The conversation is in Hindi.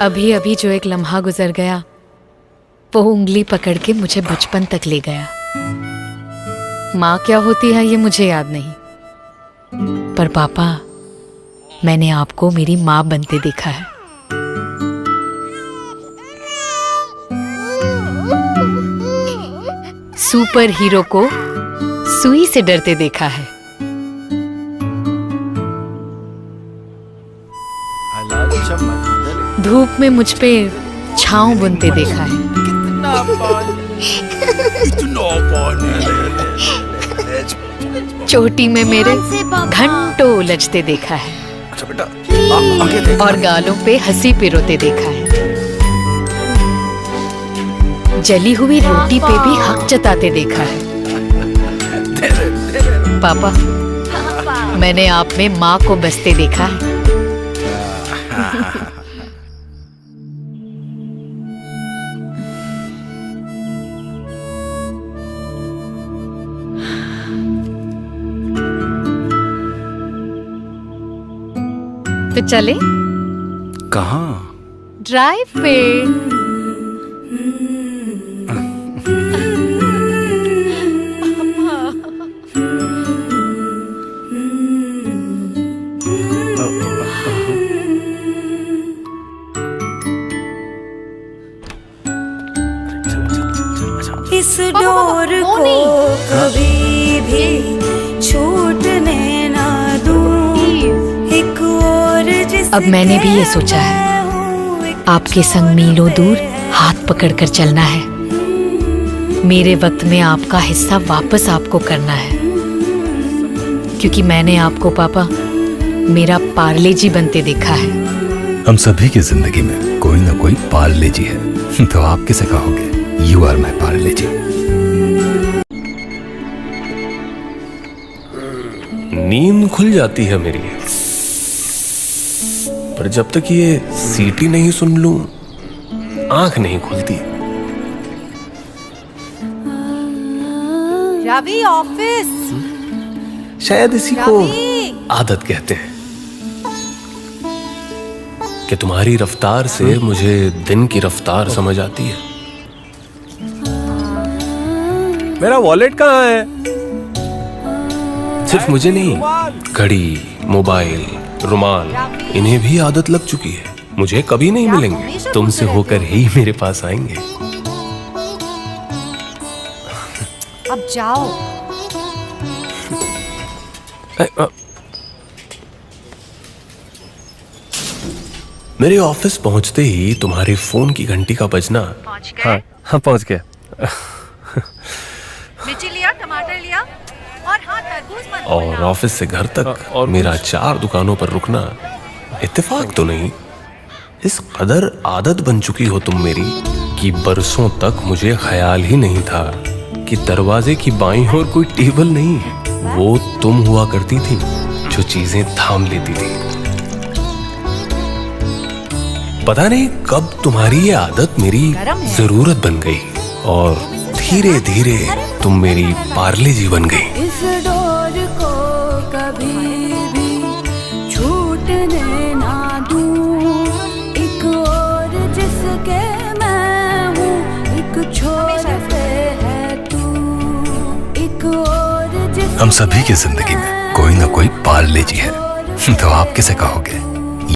अभी अभी जो एक लम्हा गुजर गया वो उंगली पकड़ के मुझे बचपन तक ले गया। माँ क्या होती है ये मुझे याद नहीं, पर पापा मैंने आपको मेरी माँ बनते देखा है। सुपर हीरो को सुई से डरते देखा है। धूप में मुझ पे छांव बुनते देखा है। चोटी में मेरे घंटों उलझते देखा है। अच्छा बेटा, और गालों पे हंसी पिरोते देखा है। जली हुई रोटी पे भी हक जताते देखा है। पापा मैंने आप में माँ को बसते देखा है। तो चले कहाँ? ड्राइव पे। इस डोर को कभी भी छूटने ना दूं। एक और अब मैंने भी ये सोचा है, आपके संग मीलों दूर हाथ पकड़कर चलना है। मेरे वक्त में आपका हिस्सा वापस आपको करना है, क्योंकि मैंने आपको पापा मेरा पार्ले जी बनते देखा है। हम सभी की जिंदगी में कोई ना कोई पार्ले जी है, तो आप किसे कहोगे? यू आर माई पार्ले जी। नींद खुल जाती है मेरी, पर जब तक ये सीटी नहीं सुन लूं आंख नहीं खुलती। रवि ऑफिस। शायद इसी को आदत कहते हैं कि तुम्हारी रफ्तार से मुझे दिन की रफ्तार समझ आती है। मेरा वॉलेट कहाँ है? सिर्फ मुझे नहीं, घड़ी, मोबाइल, रुमाल, इन्हें भी आदत लग चुकी है। मुझे कभी नहीं मिलेंगे, तुमसे होकर ही मेरे पास आएंगे। अब जाओ। मेरे ऑफिस पहुंचते ही तुम्हारे फोन की घंटी का बजना। हाँ पहुंच गया। मिर्ची लिया, टमाटर लिया और हाँ तरबूज मत और ऑफिस से घर तक और मेरा 4 दुकानों पर रुकना इत्तेफाक तो नहीं। इस कदर आदत बन चुकी हो तुम मेरी कि बरसों तक मुझे ख्याल ही नहीं था कि दरवाजे की बाईं ओर कोई टेबल नहीं है। वो तुम हुआ करती थी जो चीजें थाम लेती थी। पता नहीं कब तुम्हारी ये आदत मेरी जरूरत बन गई और धीरे धीरे तुम मेरी पार्ले जी बन गई। इस डोर को कभी भी छूटने ना दूं। एक और जिसके मैं हूँ, एक छोर पे है तू। एक और हम सभी की जिंदगी में कोई ना कोई पार्ले जी है, तो आप किसे कहोगे?